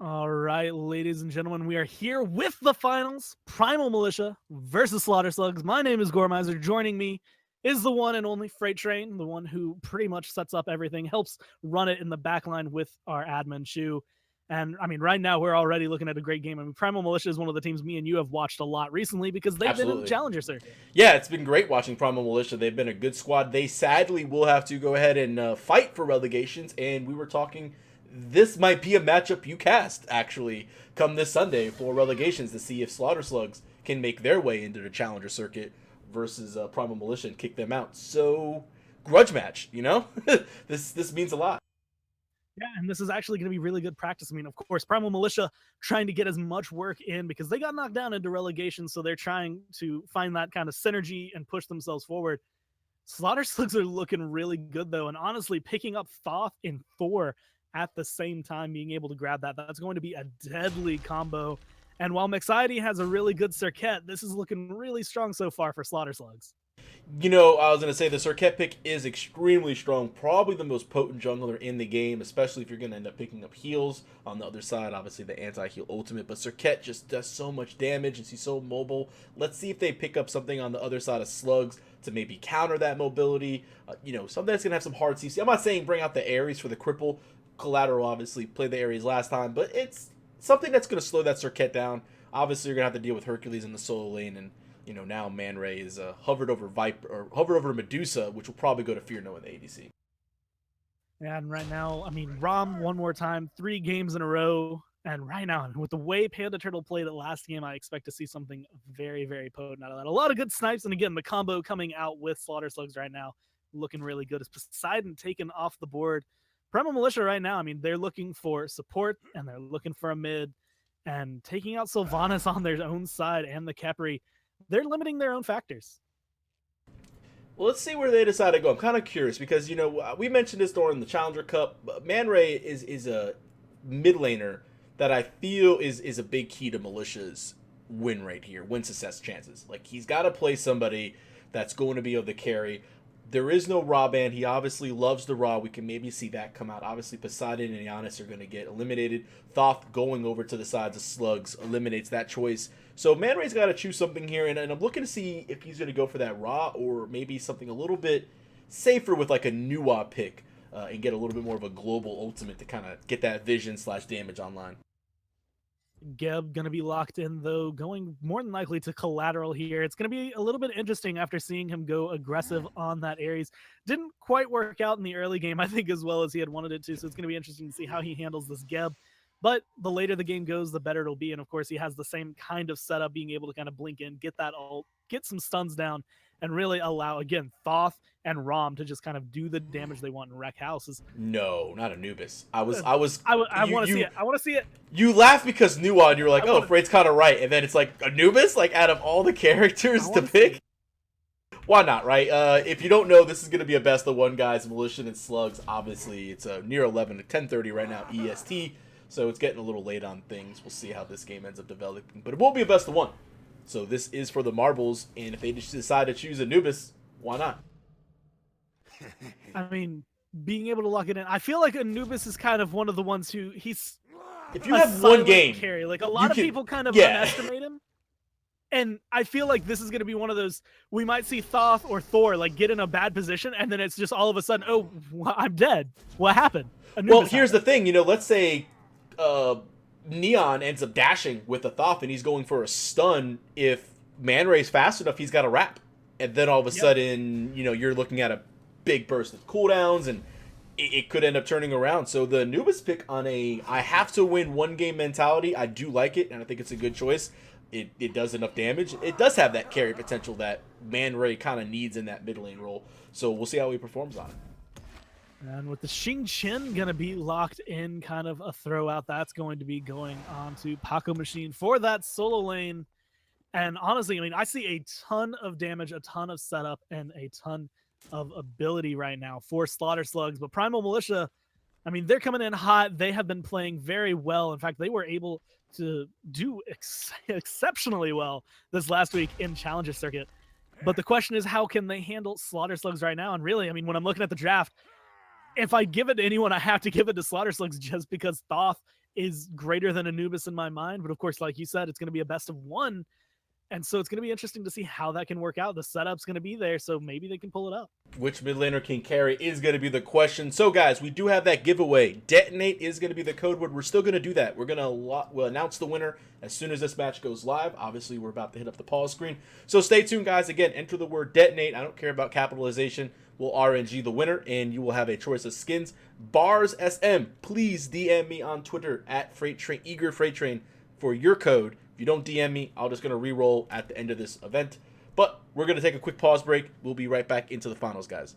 All right, ladies and gentlemen, we are here with the finals. Primal Militia versus Slaughter Slugs. My name is Gormizer. Joining me is the one and only Freight Train, the one who pretty much sets up everything, helps run it in the backline with our admin Shu. And I mean, right now we're already looking at a great game. I mean, Primal Militia is one of the teams me and you have watched a lot recently because they've been in the Absolutely. Challenger circuit. Yeah, it's been great watching Primal Militia. They've been a good squad. They sadly will have to go ahead and fight for relegations. And we were talking, this might be a matchup you cast, actually, come this Sunday for relegations to see if Slaughter Slugs can make their way into the Challenger circuit versus Primal Militia and kick them out. So, grudge match, you know? this means a lot. Yeah, and this is actually going to be really good practice. I mean, of course, Primal Militia trying to get as much work in because they got knocked down into relegation, so they're trying to find that kind of synergy and push themselves forward. Slaughter Slugs are looking really good, though, and honestly, picking up Thoth and Thor at the same time, being able to grab that's going to be a deadly combo. And while Mixiety has a really good Circuit, this is looking really strong so far for Slaughter Slugs. You know, I was going to say the Circuit pick is extremely strong. Probably the most potent jungler in the game, especially if you're going to end up picking up heals on the other side. Obviously, the anti-heal ultimate. But Circuit just does so much damage and he's so mobile. Let's see if they pick up something on the other side of Slugs to maybe counter that mobility. Something that's going to have some hard CC. I'm not saying bring out the Ares for the cripple. Collateral, obviously, played the Ares last time. But it's something that's going to slow that Circuit down. Obviously, you're going to have to deal with Hercules in the solo lane and now Man Ray is hovered over Viper or hovered over Medusa, which will probably go to Fear No in the ADC. And right now, I mean, Rom one more time, 3 games in a row. And right now, with the way Panda Turtle played it last game, I expect to see something very, very potent out of that. A lot of good snipes. And again, the combo coming out with Slaughter Slugs right now looking really good. Is Poseidon taken off the board? Primal Militia right now, I mean, they're looking for support and they're looking for a mid. And taking out Sylvanas on their own side and the Khepri, they're limiting their own factors. Well, let's see where they decide to go. I'm kind of curious because we mentioned this during the Challenger Cup. But Man Ray is a mid laner that I feel is a big key to Militia's win rate here, win success chances. Like he's got to play somebody that's going to be able to carry. There is no Raw ban. He obviously loves the Raw. We can maybe see that come out. Obviously, Poseidon and Giannis are going to get eliminated. Thoth going over to the sides of Slugs eliminates that choice. So Man Ray's got to choose something here, and I'm looking to see if he's going to go for that Raw or maybe something a little bit safer with like a Nuwa pick and get a little bit more of a global ultimate to kind of get that vision/damage online. Geb going to be locked in, though, going more than likely to collateral here. It's going to be a little bit interesting after seeing him go aggressive on that Ares. Didn't quite work out in the early game, I think, as well as he had wanted it to, so it's going to be interesting to see how he handles this Geb. But the later the game goes, the better it'll be. And of course, he has the same kind of setup, being able to kind of blink in, get that ult, get some stuns down, and really allow, again, Thoth and Rom to just kind of do the damage they want and wreck houses. No, not Anubis. I want to see it. I want to see it. You laugh because Nuwa, and you're like, oh, Freight's kind of right. And then it's like, Anubis? Like, out of all the characters to pick? Why not, right? If you don't know, this is going to be a best of one, guys. Militia and Slugs, obviously, it's near 11 to 10:30 right now, EST. So it's getting a little late on things. We'll see how this game ends up developing. But it won't be a best of one. So this is for the marbles. And if they just decide to choose Anubis, why not? I mean, being able to lock it in. I feel like Anubis is kind of one of the ones who he's... If you have one game... carry. Like, a lot of people kind of underestimate him. And I feel like this is going to be one of those, we might see Thoth or Thor, like, get in a bad position, and then it's just all of a sudden, oh, I'm dead. What happened? Anubis here's the thing. Let's say Neon ends up dashing with a Thoth, and he's going for a stun. If Man Ray's fast enough, he's got a wrap. And then all of a sudden, you're looking at a big burst of cooldowns, and it could end up turning around. So the Anubis pick on I have to win one game mentality, I do like it, and I think it's a good choice. It does enough damage. It does have that carry potential that Man Ray kind of needs in that mid lane role. So we'll see how he performs on it. And with the Xing Chen going to be locked in, kind of a throw out, that's going to be going on to Paco Machine for that solo lane. And honestly, I mean, I see a ton of damage, a ton of setup, and a ton of ability right now for Slaughter Slugs. But Primal Militia, I mean, they're coming in hot. They have been playing very well. In fact, they were able to do exceptionally well this last week in Challenger Circuit. But the question is, how can they handle Slaughter Slugs right now? And really, I mean, when I'm looking at the draft, if I give it to anyone, I have to give it to Slaughter Slugs just because Thoth is greater than Anubis in my mind. But of course, like you said, it's going to be a best of one. And so it's going to be interesting to see how that can work out. The setup's going to be there, so maybe they can pull it up. Which mid laner can carry is going to be the question. So, guys, we do have that giveaway. Detonate is going to be the code word. We're still going to do that. We'll announce the winner as soon as this match goes live. Obviously, we're about to hit up the pause screen. So stay tuned, guys. Again, enter the word detonate. I don't care about capitalization. We'll RNG the winner, and you will have a choice of skins. Bars SM, please DM me on Twitter at Eager Freight Train for your code. If you don't DM me, I'm just going to re-roll at the end of this event. But we're going to take a quick pause break. We'll be right back into the finals, guys.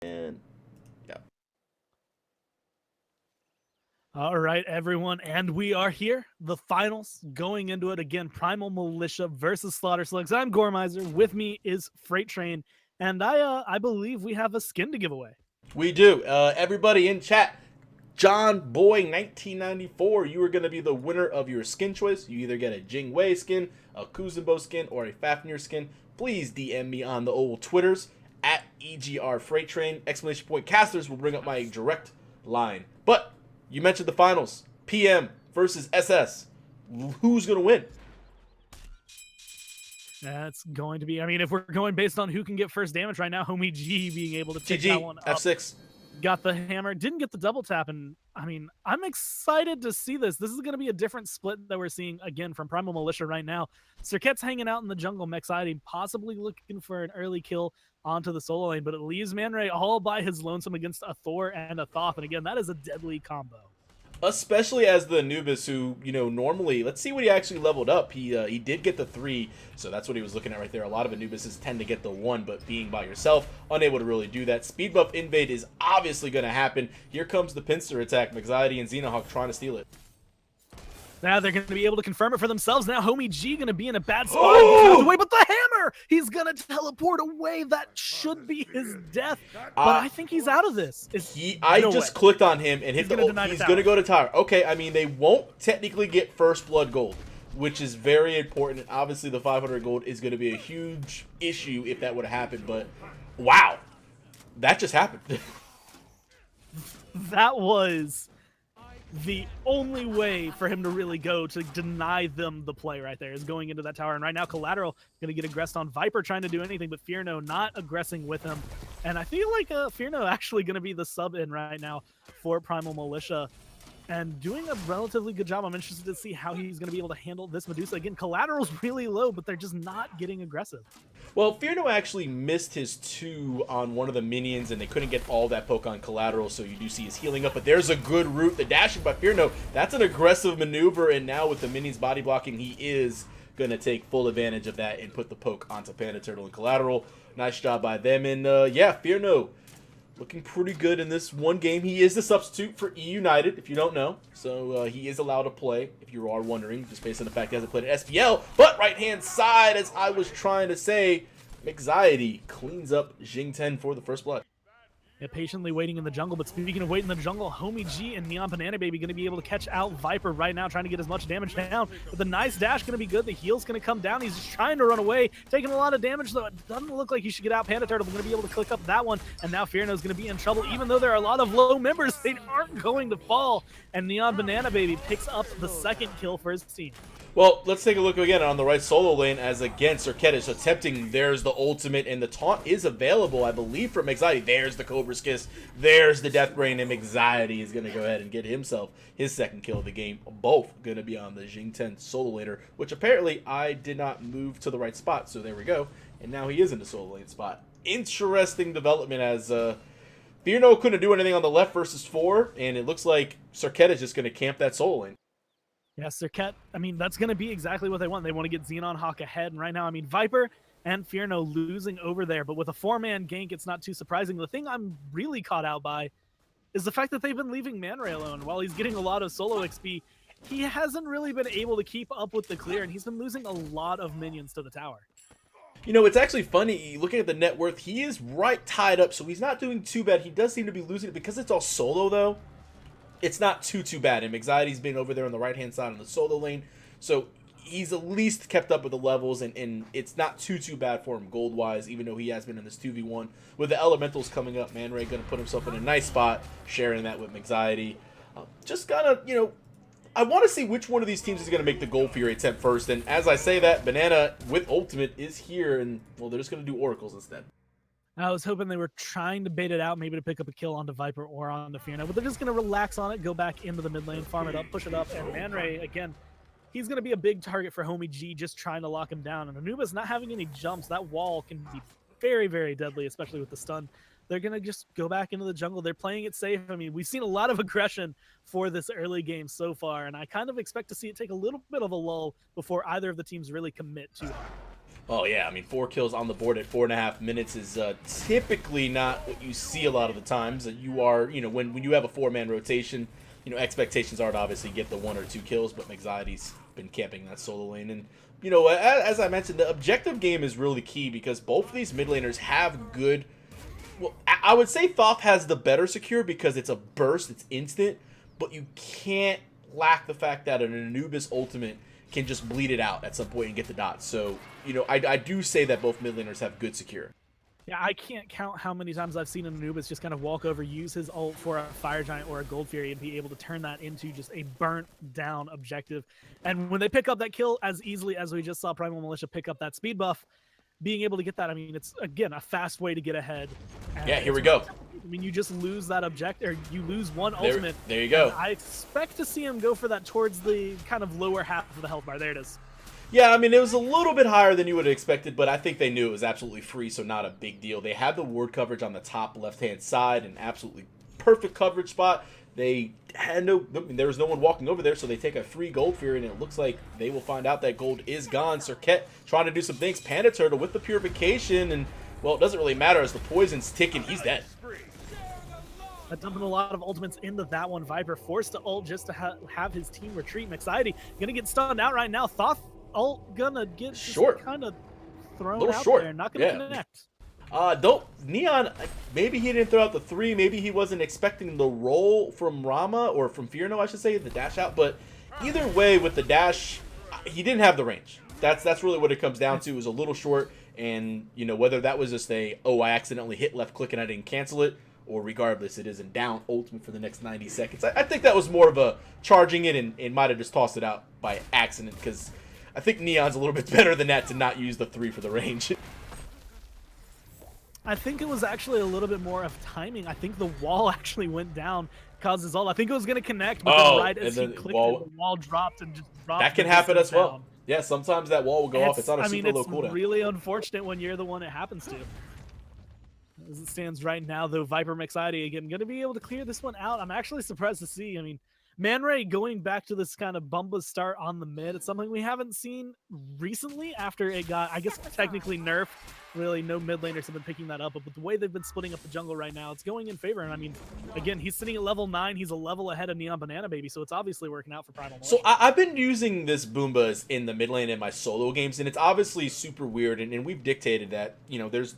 And yeah. All right, everyone, and we are here. The finals going into it again. Primal Militia versus Slaughter Slugs. I'm Gormizer. With me is Freight Train, and I believe we have a skin to give away. We do. Everybody in chat, John Boy 1994, you are going to be the winner of your skin choice. You either get a Jing Wei skin, a Kuzenbo skin, or a Fafnir skin. Please DM me on the old Twitters at EGR Freight Train. Exclamation point casters will bring up my direct line. But you mentioned the finals. PM versus SS. Who's going to win? That's going to be, I mean, if we're going based on who can get first damage right now, Homie G being able to take that one up. F6. Got the hammer. Didn't get the double tap, and I mean, I'm excited to see this. This is going to be a different split that we're seeing again from Primal Militia right now. Circuit's hanging out in the jungle, Mexide possibly looking for an early kill onto the solo lane, but it leaves Man Ray all by his lonesome against a Thor and a Thoth. And again, that is a deadly combo. Especially as the Anubis, who, normally, let's see what he actually leveled up. He did get the 3, so that's what he was looking at right there. A lot of Anubises tend to get the 1, but being by yourself, unable to really do that. Speed buff invade is obviously going to happen. Here comes the pincer attack. Mexide and Xenohawk trying to steal it. Now they're going to be able to confirm it for themselves. Now Homie G going to be in a bad spot. Oh! Away, but the hammer! He's going to teleport away. That should be his death. But I think he's out of this. I just clicked on him and hit the ult. He's going to go to tower. Okay, I mean, they won't technically get first blood gold, which is very important. Obviously, the 500 gold is going to be a huge issue if that would have happened. But, wow. That just happened. That was the only way for him to really go to deny them the play right there is going into that tower. And right now, Collateral going to get aggressed on Viper trying to do anything, but Fearno not aggressing with him. And I feel like Fearno actually going to be the sub in right now for Primal Militia and doing a relatively good job. I'm interested to see how he's going to be able to handle this Medusa. Again, Collateral's really low, but they're just not getting aggressive. Well, Fearno actually missed his 2 on one of the minions, and they couldn't get all that poke on Collateral, so you do see his healing up. But there's a good route. The dashing by Fearno, that's an aggressive maneuver, and now with the minions body blocking, he is going to take full advantage of that and put the poke onto Panda Turtle and Collateral. Nice job by them, and yeah, Fearno looking pretty good in this one game. He is the substitute for E United, if you don't know. So he is allowed to play, if you are wondering, just based on the fact he hasn't played at SPL. But right-hand side, as I was trying to say, Mexide cleans up Jing 10 for the first blood. Yeah, patiently waiting in the jungle, but speaking of waiting in the jungle, Homie G and Neon Banana Baby going to be able to catch out Viper right now, trying to get as much damage down. But the nice dash going to be good. The heal's going to come down. He's just trying to run away, taking a lot of damage, though. It doesn't look like he should get out. Panda Turtle going to be able to click up that one, and now Fearno's going to be in trouble. Even though there are a lot of low members, they aren't going to fall, and Neon Banana Baby picks up the second kill for his team. Well, let's take a look again on the right solo lane as again Circuit is attempting. There's the ultimate, and the taunt is available, I believe, from Mexide. There's the Cobra's Kiss. There's the Death Brain, and Mexide is going to go ahead and get himself his second kill of the game. Both going to be on the Jing 10 solo laner, which apparently I did not move to the right spot, so there we go. And now he is in the solo lane spot. Interesting development as Fearno couldn't do anything on the left versus 4, and it looks like Circuit is just going to camp that solo lane. Yeah, Circuit, I mean, that's going to be exactly what they want. They want to get Xenon Hawk ahead. And right now, I mean, Viper and Fearno losing over there. But with a 4-man gank, it's not too surprising. The thing I'm really caught out by is the fact that they've been leaving Man Ray alone. While he's getting a lot of solo XP, he hasn't really been able to keep up with the clear. And he's been losing a lot of minions to the tower. You know, it's actually funny, looking at the net worth, he is right tied up, so he's not doing too bad. He does seem to be losing it because it's all solo, though. It's not too bad. And Mexide's been over there on the right-hand side on the solo lane. So he's at least kept up with the levels, and it's not too bad for him gold-wise, even though he has been in this 2v1. With the elementals coming up, Man Ray going to put himself in a nice spot, sharing that with Mexide. Just gotta, I want to see which one of these teams is going to make the Gold Fury attempt first. And as I say that, Banana with ultimate is here, and, well, they're just going to do oracles instead. I was hoping they were trying to bait it out, maybe to pick up a kill onto Viper or onto Fearno, but they're just going to relax on it, go back into the mid lane, farm it up, push it up, and Man Ray, again, he's going to be a big target for Homie G, just trying to lock him down. And Anubis not having any jumps, that wall can be very, very deadly, especially with the stun. They're going to just go back into the jungle. They're playing it safe. I mean, we've seen a lot of aggression for this early game so far, and I kind of expect to see it take a little bit of a lull before either of the teams really commit to it. Oh, yeah. I mean, 4 kills on the board at 4.5 minutes is typically not what you see a lot of the times. You are, when you have a 4-man rotation, expectations are to obviously get the 1 or 2 kills, but Mexide's been camping that solo lane. And, as I mentioned, the objective game is really key because both of these mid laners have good... Well, I would say Thoth has the better secure because it's a burst, it's instant, but you can't lack the fact that an Anubis ultimate can just bleed it out at some point and get the dots. So, I do say that both mid laners have good secure. Yeah, I can't count how many times I've seen an Anubis just kind of walk over, use his ult for a Fire Giant or a Gold Fury, and be able to turn that into just a burnt down objective. And when they pick up that kill as easily as we just saw Primal Militia pick up that speed buff, being able to get that, I mean, it's again a fast way to get ahead. And Yeah, here we it's go. I mean, you just lose that objective, or you lose one ultimate. There you go. And I expect to see him go for that towards the kind of lower half of the health bar. There it is. Yeah, I mean, it was a little bit higher than you would have expected, but I think they knew it was absolutely free, so not a big deal. They had the ward coverage on the top left-hand side, an absolutely perfect coverage spot. They had there was no one walking over there, so they take a free gold fear, and it looks like they will find out that gold is gone. Serket trying to do some things. Panda Turtle with the purification, and, well, it doesn't really matter as the poison's ticking. He's dead. Dumping a lot of ultimates into that one. Viper forced to ult just to have his team retreat. Mixiety gonna get stunned out right now. Thoth ult gonna get short, kind of thrown little out short. there. Not gonna connect. Neon, maybe he didn't throw out the 3. Maybe he wasn't expecting the roll from Rama, or from Fierno, I should say, the dash out. But either way, with the dash, he didn't have the range. That's really what it comes down to. It was a little short, and, you know, whether that was just I accidentally hit left click and I didn't cancel it, or regardless, it isn't down ultimate for the next 90 seconds. I think that was more of a charging it and might have just tossed it out by accident, because I think Neon's a little bit better than that to not use the 3 for the range. I think it was actually a little bit more of timing. I think the wall actually went down, causes all. I think it was going to connect, but then right as he clicked it, the wall dropped and just dropped. That can happen as well. Yeah, sometimes that wall will go off. It's on a super low cooldown. It's really unfortunate when you're the one it happens to. As it stands right now, though, Viper Mixiety again going to be able to clear this one out. I'm actually surprised to see. I mean, Man Ray going back to this kind of Bumba start on the mid. It's something we haven't seen recently after it got, I guess, technically nerfed. Really, no mid laners have been picking that up. But with the way they've been splitting up the jungle right now, it's going in favor. And I mean, again, he's sitting at level 9. He's a level ahead of Neon Banana Baby. So it's obviously working out for Primal. So I've been using this Boombas in the mid lane in my solo games. And it's obviously super weird. And we've dictated that, you know, there's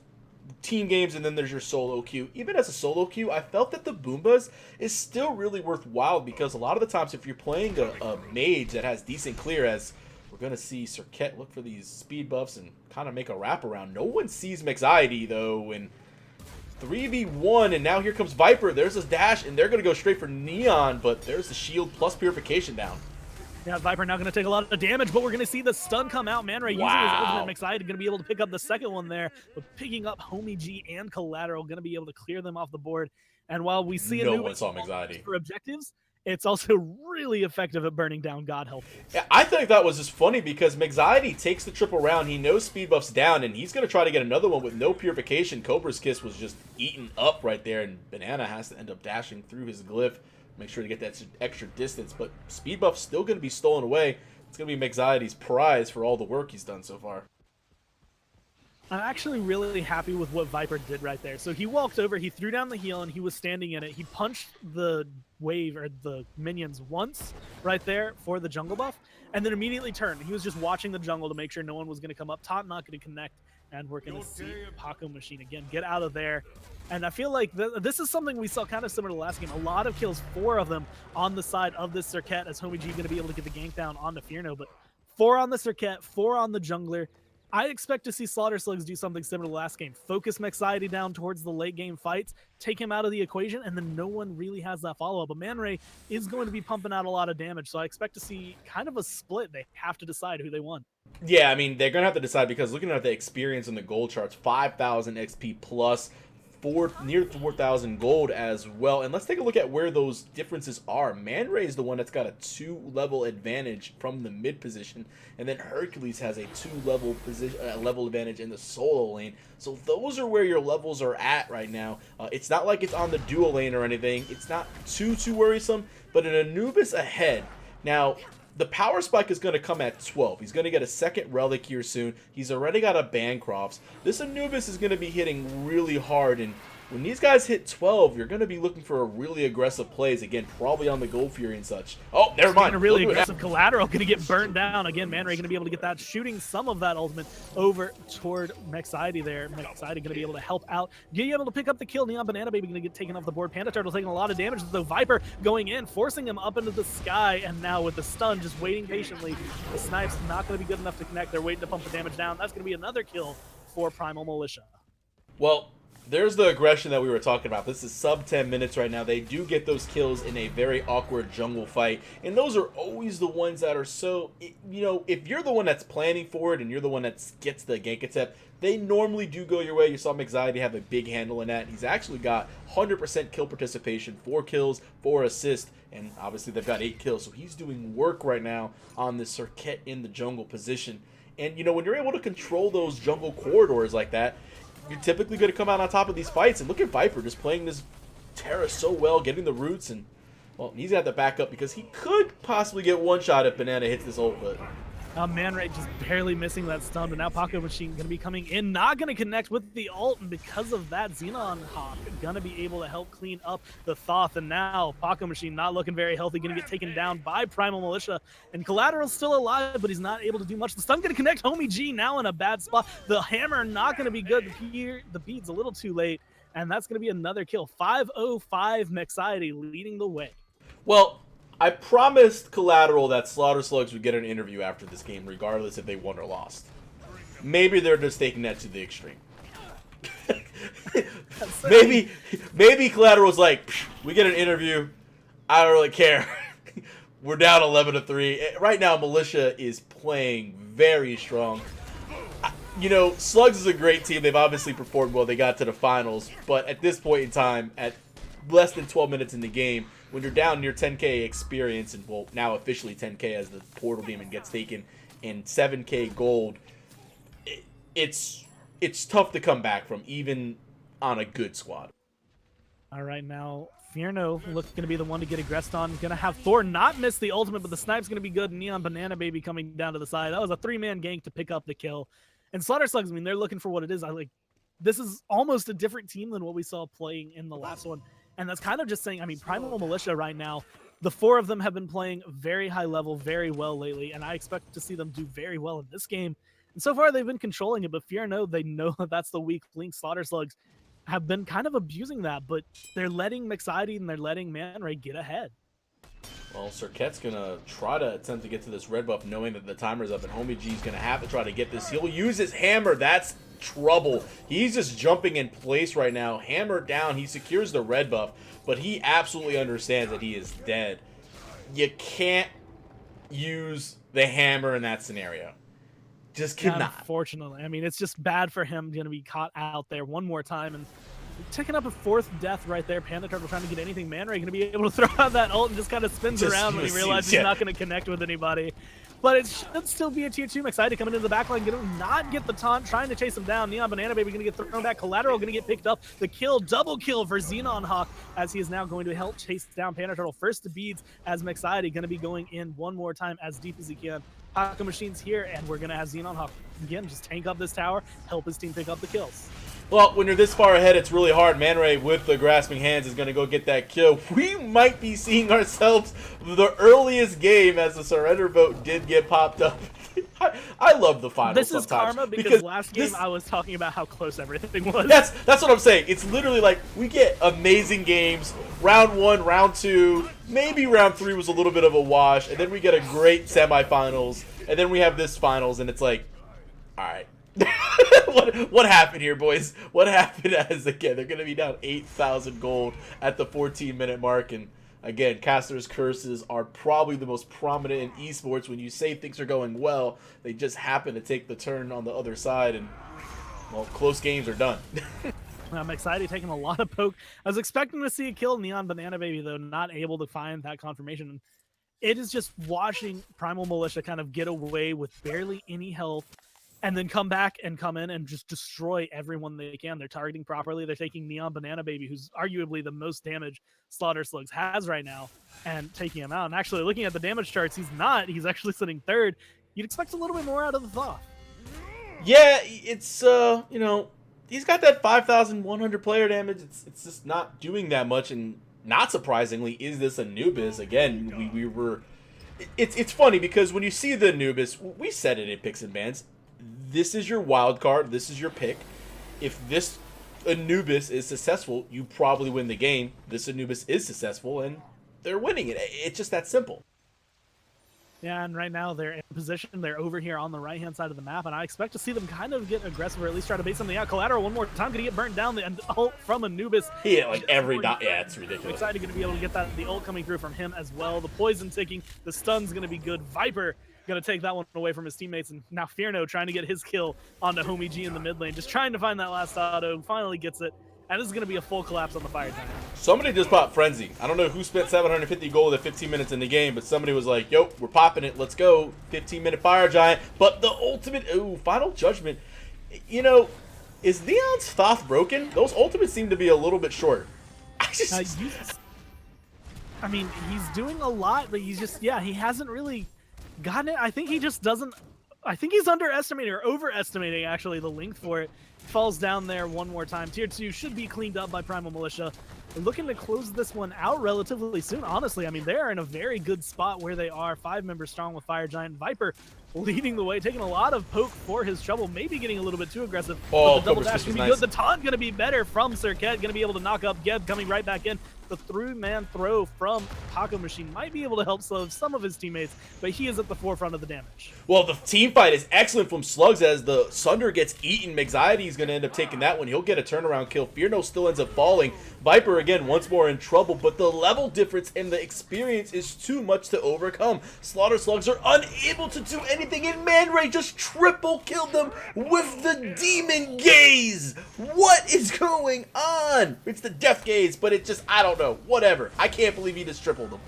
team games and then there's your solo queue. Even as a solo queue, I felt that the Boombas is still really worthwhile, because a lot of the times if you're playing a mage that has decent clear, as we're going to see Serket look for these speed buffs and kind of make a wraparound. No one sees Mixiety though, and 3v1, and now here comes Viper. There's his dash, and they're going to go straight for Neon, but there's the shield plus purification down. Yeah, Viper now going to take a lot of damage, but we're going to see the stun come out. Man Ray using his ultimate. Mixiety going to be able to pick up the second one there, but picking up Homie G and Collateral, going to be able to clear them off the board. And while we see no one saw Mixiety for objectives, it's also really effective at burning down God Help. Yeah, I think that was just funny, because Mixiety takes the triple round. He knows speed buff's down, and he's going to try to get another one with no purification. Cobra's Kiss was just eaten up right there, and Banana has to end up dashing through his glyph. Make sure to get that extra distance, but speed buff's still going to be stolen away. It's going to be Mixiety's prize for all the work he's done so far. I'm actually really happy with what Viper did right there. So he walked over, he threw down the heal, and he was standing in it. He punched the wave, or the minions, once right there for the jungle buff, and then immediately turned. He was just watching the jungle to make sure no one was going to come up. Top not going to connect, and we're going to see Paco Machine again get out of there. And I feel like this is something we saw kind of similar to last game. A lot of kills, 4 of them on the side of this Serket, as Homie G going to be able to get the gank down onto Fierno. But 4 on the Serket, 4 on the jungler. I expect to see Slaughter Slugs do something similar to last game. Focus Mixiety down towards the late game fights, take him out of the equation, and then no one really has that follow-up. But Man Ray is going to be pumping out a lot of damage, so I expect to see kind of a split. They have to decide who they want. Yeah, I mean, they're going to have to decide, because looking at the experience in the gold charts, 5,000 XP plus, near 4,000 gold as well. And let's take a look at where those differences are. Man Ray is the one that's got a 2-level advantage from the mid position, and then Hercules has a 2-level level advantage in the solo lane. So those are where your levels are at right now. It's not like it's on the dual lane or anything. It's not too worrisome, but an Anubis ahead. Now, the power spike is going to come at 12. He's going to get a second relic here soon. He's already got a Bancrofts. This Anubis is going to be hitting really hard, and when these guys hit 12, you're going to be looking for a really aggressive plays. Again, probably on the Gold Fury and such. Oh, never mind. A really aggressive Collateral going to get burnt down. Again, Man Ray going to be able to get that, shooting some of that ultimate over toward Mixiety there. Mixiety going to be able to help out. Be able to pick up the kill. Neon Banana Baby going to get taken off the board. Panda Turtle taking a lot of damage, though. Viper going in, forcing him up into the sky, and now with the stun, just waiting patiently. The snipe's not going to be good enough to connect. They're waiting to pump the damage down. That's going to be another kill for Primal Militia. Well, There's the aggression that we were talking about. This is sub 10 minutes right now. They do get those kills in a very awkward jungle fight. And those are always the ones that are so, you know, if you're the one that's planning for it and you're the one that gets the gank attempt, they normally do go your way. You saw Anxiety have a big handle in that. He's actually got 100% kill participation, 4 kills, 4 assists, and obviously they've got 8 kills. So he's doing work right now on this Circuit in the jungle position. And, you know, when you're able to control those jungle corridors like that, you're typically going to come out on top of these fights. And look at Viper just playing this Terra so well, getting the roots. And, well, he's got the backup because he could possibly get one shot if Banana hits this ult. But Man Ray just barely missing that stun, but now Paco Machine going to be coming in, not going to connect with the ult, and because of that, Xenon Hawk going to be able to help clean up the Thoth, and now Paco Machine not looking very healthy, going to get taken down by Primal Militia, and Collateral's still alive, but he's not able to do much. The stun going to connect, Homie G now in a bad spot. The hammer not going to be good here. The bead's a little too late, and that's going to be another kill. 505 Mexiety leading the way. well, I promised Collateral that Slaughter Slugs would get an interview after this game, regardless if they won or lost. Maybe they're just taking that to the extreme. maybe Collateral's like, we get an interview. I don't really care. We're down 11-3. Right now, Militia is playing very strong. You know, Slugs is a great team. They've obviously performed well. They got to the finals. But at this point in time, at less than 12 minutes in the game, when you're down near 10k experience, and well, now officially 10k as the Portal Demon gets taken, and 7k gold, it's tough to come back from, even on a good squad. All right, now Fierno looks going to be the one to get aggressed on. Going to have Thor not miss the ultimate, but the snipe's going to be good. Neon Banana Baby coming down to the side. That was a 3-man gank to pick up the kill. And Slaughter Slugs, I mean, they're looking for what it is. This is almost a different team than what we saw playing in the last one. And that's kind of just saying, I mean, Primal Militia right now, the 4 of them have been playing very high level, very well lately, and I expect to see them do very well in this game. And so far, they've been controlling it, but Fear No, they know that that's the weak link. Slaughter Slugs have been kind of abusing that, but they're letting Mexiety and they're letting Man Ray get ahead. Well, Circuit's going to try to attempt to get to this red buff, knowing that the timer's up, and Homie G's going to have to try to get this. He'll use his hammer. That's trouble. He's just jumping in place right now. Hammer down. He secures the red buff, but he absolutely understands that he is dead. You can't use the hammer in that scenario. Just cannot. Unfortunately. I mean, it's just bad for him going to be caught out there one more time, and taking up a 4th death right there. Panda Turtle trying to get anything. Man Ray going to be able to throw out that ult and just kind of spins around when he realizes he's not going to connect with anybody. But it should still be a tier 2. Excited coming into the backline, going to not get the taunt, trying to chase him down. Neon Banana Baby going to get thrown back. Collateral going to get picked up. The kill, double kill for Xenon Hawk, as he is now going to help chase down Panda Turtle. First to beads, as Mexiety going to be going in one more time as deep as he can. Paco Machine's here, and we're going to have Xenon Hawk again just tank up this tower, help his team pick up the kills. Well, when you're this far ahead, it's really hard. Man Ray with the grasping hands is going to go get that kill. We might be seeing ourselves the earliest game, as the surrender vote did get popped up. I love the finals. This is karma because last game I was talking about how close everything was. That's what I'm saying. It's literally like we get amazing games. Round 1, round 2, maybe round 3 was a little bit of a wash, and then we get a great semifinals, and then we have this finals, and it's like, all right. what happened here, boys? What happened? As again, they're going to be down 8,000 gold at the 14-minute mark, and again, Caster's curses are probably the most prominent in esports. When you say things are going well, they just happen to take the turn on the other side, and well, close games are done. I'm excited, taking a lot of poke. I was expecting to see a kill. Neon Banana Baby, though, not able to find that confirmation. It is just watching Primal Militia kind of get away with barely any health, and then come back and come in and just destroy everyone they can. They're targeting properly. They're taking Neon Banana Baby, who's arguably the most damage Slaughter Slugs has right now, and taking him out. And actually, looking at the damage charts, he's not. He's actually sitting 3rd. You'd expect a little bit more out of the Thoth. Yeah, it's, you know, he's got that 5,100 player damage. It's just not doing that much, and not surprisingly, is this Anubis? Again, we were... It's funny, because when you see the Anubis, we said it in Picks and Bans, this is your wild card. This is your pick. If this Anubis is successful, you probably win the game. This Anubis is successful, and they're winning it. It's just that simple. Yeah, and right now they're in position. They're over here on the right-hand side of the map, and I expect to see them kind of get aggressive or at least try to bait something out. Collateral one more time, going to get burnt down. The ult from Anubis. He hit like Just every more dot. Yeah, damage. it's ridiculous. Excited going to be able to get that. The ult coming through from him as well. The poison ticking. The stun's going to be good. Viper going to take that one away from his teammates, and now Fierno trying to get his kill onto Homie G in the mid lane. Just trying to find that last auto. Finally gets it. And this is going to be a full collapse on the fire giant. Somebody just popped Frenzy. I don't know who spent 750 gold at 15 minutes in the game, but somebody was like, yo, we're popping it. Let's go. 15-minute fire giant. But the ultimate, final judgment. You know, is Leon's Thoth broken? Those ultimates seem to be a little bit short. I mean, he's doing a lot, but he's just, yeah, he hasn't really gotten it. I think he just doesn't, I think he's underestimating or overestimating, actually, the length for it. Falls down there one more time. Tier 2 should be cleaned up by Primal Militia. They're looking to close this one out relatively soon, honestly. I mean, they are in a very good spot where they are. 5 members strong with Fire Giant. Viper leading the way, taking a lot of poke for his trouble, maybe getting a little bit too aggressive. Oh, but the double dash was going to be nice. good. The taunt going to be better from Sirket. Going to be able to knock up Geb, coming right back in. The three-man throw from Taco Machine might be able to help slow some of his teammates, but he is at the forefront of the damage. Well, the team fight is excellent from Slugs as the Sunder gets eaten. Mixiety is going to end up taking that one. He'll get a turnaround kill. Fierno still ends up falling. Viper, again, once more in trouble, but the level difference and the experience is too much to overcome. Slaughter Slugs are unable to do anything, and Man Ray just triple killed them with the Demon Gaze. What is going on? It's the Death Gaze, but it just, I don't know. Whatever. I can't believe he just tripled them.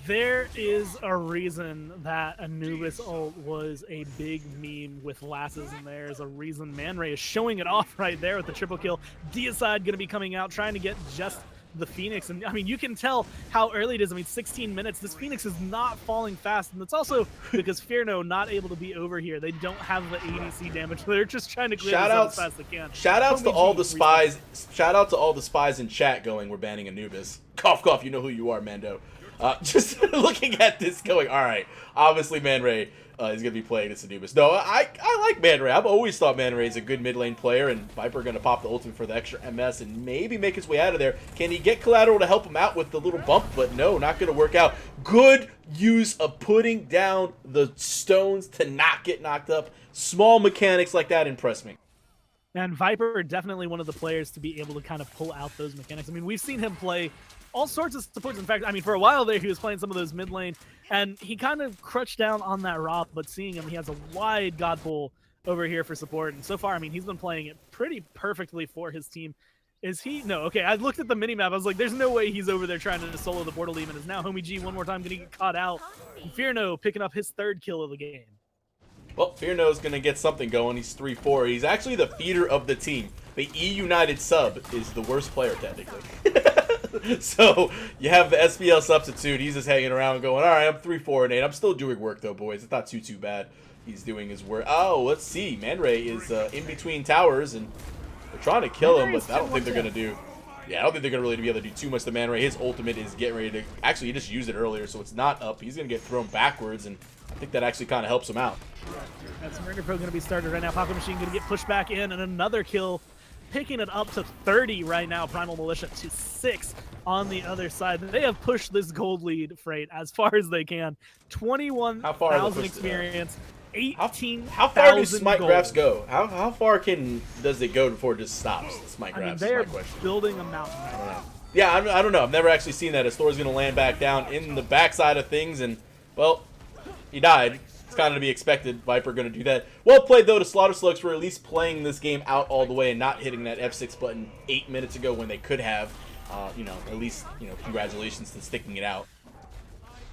There is a reason that Anubis ult was a big meme with lasses, and there's a reason Man Ray is showing it off right there with the triple kill. Deicide going to be coming out, trying to get just the Phoenix, and I mean, you can tell how early it is. I mean, 16 minutes. This Phoenix is not falling fast, and it's also because Fierno not able to be over here. They don't have the ADC damage. They're just trying to clear this out as fast as they can. Shout outs to all the spies. Shout out to all the spies in chat going, we're banning Anubis. Cough, cough. You know who you are, Mando. Just looking at this going, all right, obviously Man Ray is going to be playing this Anubis. No, I like Man Ray. I've always thought Man Ray is a good mid lane player, and Viper going to pop the ultimate for the extra MS and maybe make his way out of there. Can he get Collateral to help him out with the little bump? But no, not going to work out. Good use of putting down the stones to not get knocked up. Small mechanics like that impress me. And Viper definitely one of the players to be able to kind of pull out those mechanics. I mean, we've seen him play all sorts of supports. In fact, I mean, for a while there, he was playing some of those mid lane, and he kind of crouched down on that Rob, but seeing him, he has a wide God pull over here for support. And so far, I mean, he's been playing it pretty perfectly for his team. Is he? No, okay, I looked at the minimap. I was like, there's no way he's over there trying to solo the portal even. Is now Homie G one more time going to get caught out. And Fierno picking up his 3rd kill of the game. Well, Fierno's going to get something going. He's 3-4. He's actually the feeder of the team. The E-United sub is the worst player, technically. So, you have the SPL substitute. He's just hanging around going, all right, I'm 3-4 and 8. I'm still doing work, though, boys. It's not too bad. He's doing his work. Oh, let's see. Man Ray is in between towers, and they're trying to kill him, but I don't think they're going to do... Yeah, I don't think they're going to really be able to do too much to Man Ray. His ultimate is getting ready to... Actually, he just used it earlier, so it's not up. He's going to get thrown backwards, and I think that actually kind of helps him out. That's Murder Pro going to be started right now. Pocket Machine going to get pushed back in, and another kill, picking it up to 30 right now. Primal Militia to 6 on the other side. They have pushed this gold lead, Freight, as far as they can. 21,000 experience, 18,000 How far do Smite gold. graphs go? How far does it go before it just stops? Smite graphs. I mean, is my question. building a mountain. I don't know. Yeah, I don't know. I've never actually seen that. His Thor's going to land back down in the backside of things, and, well, he died. It's kind of to be expected. Viper going to do that. Well played, though, to Slaughter Slugs for at least playing this game out all the way and not hitting that F6 button 8 minutes ago when they could have. You know, at least, you know, congratulations to sticking it out.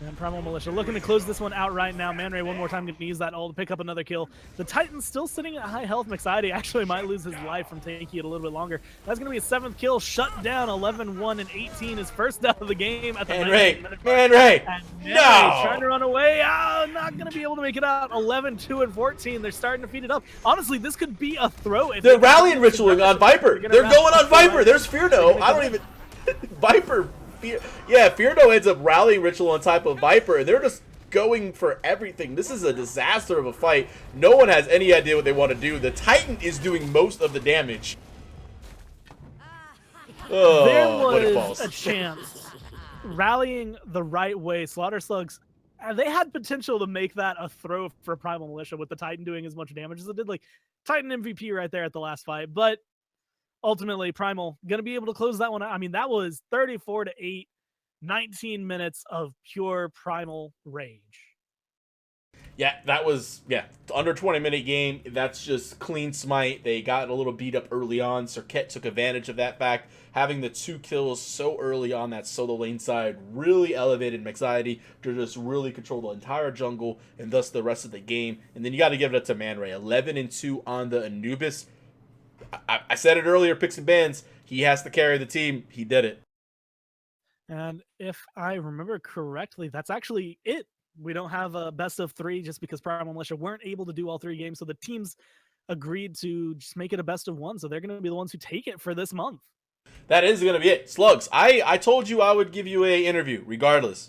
And Primal Militia looking to close this one out right now. Man Ray one more time going to use that ult to pick up another kill. The Titan's still sitting at high health. Mixiety actually might lose his life from taking it a little bit longer. That's going to be his 7th kill. Shut down 11-1 and 18. His first out of the game at the Man Ray! Man Ray! Ray No! trying to run away. Oh, not going to be able to make it out. 11-2 and 14. They're starting to feed it up. Honestly, this could be a throw. If They're rallying ritualing on Viper. They're going on Viper. There's Fierno. I don't even... Viper... Yeah, Fierno ends up rallying ritual on type of Viper, and they're just going for everything. This is a disaster of a fight. No one has any idea what they want to do. The Titan is doing most of the damage. Oh, there was a chance rallying the right way. Slaughter Slugs they had potential to make that a throw for Primal Militia with the Titan doing as much damage as it did. Like Titan MVP right there at the last fight, but ultimately Primal gonna be able to close that one out. I mean, that was 34-8, 19 minutes of pure Primal rage. Yeah, that was under 20-minute game. That's just clean Smite. They got a little beat up early on. Serket took advantage of that fact. Having the 2 kills so early on that solo lane side really elevated Mexciety to just really control the entire jungle and thus the rest of the game. And then you got to give it up to Man Ray. 11-2 on the Anubis. I said it earlier, picks and bans. He has to carry the team. He did it. And if I remember correctly, that's actually it. We don't have a best of 3 just because Primal Militia weren't able to do all 3 games. So the teams agreed to just make it a best of 1. So they're going to be the ones who take it for this month. That is going to be it. Slugs, I told you I would give you a interview regardless.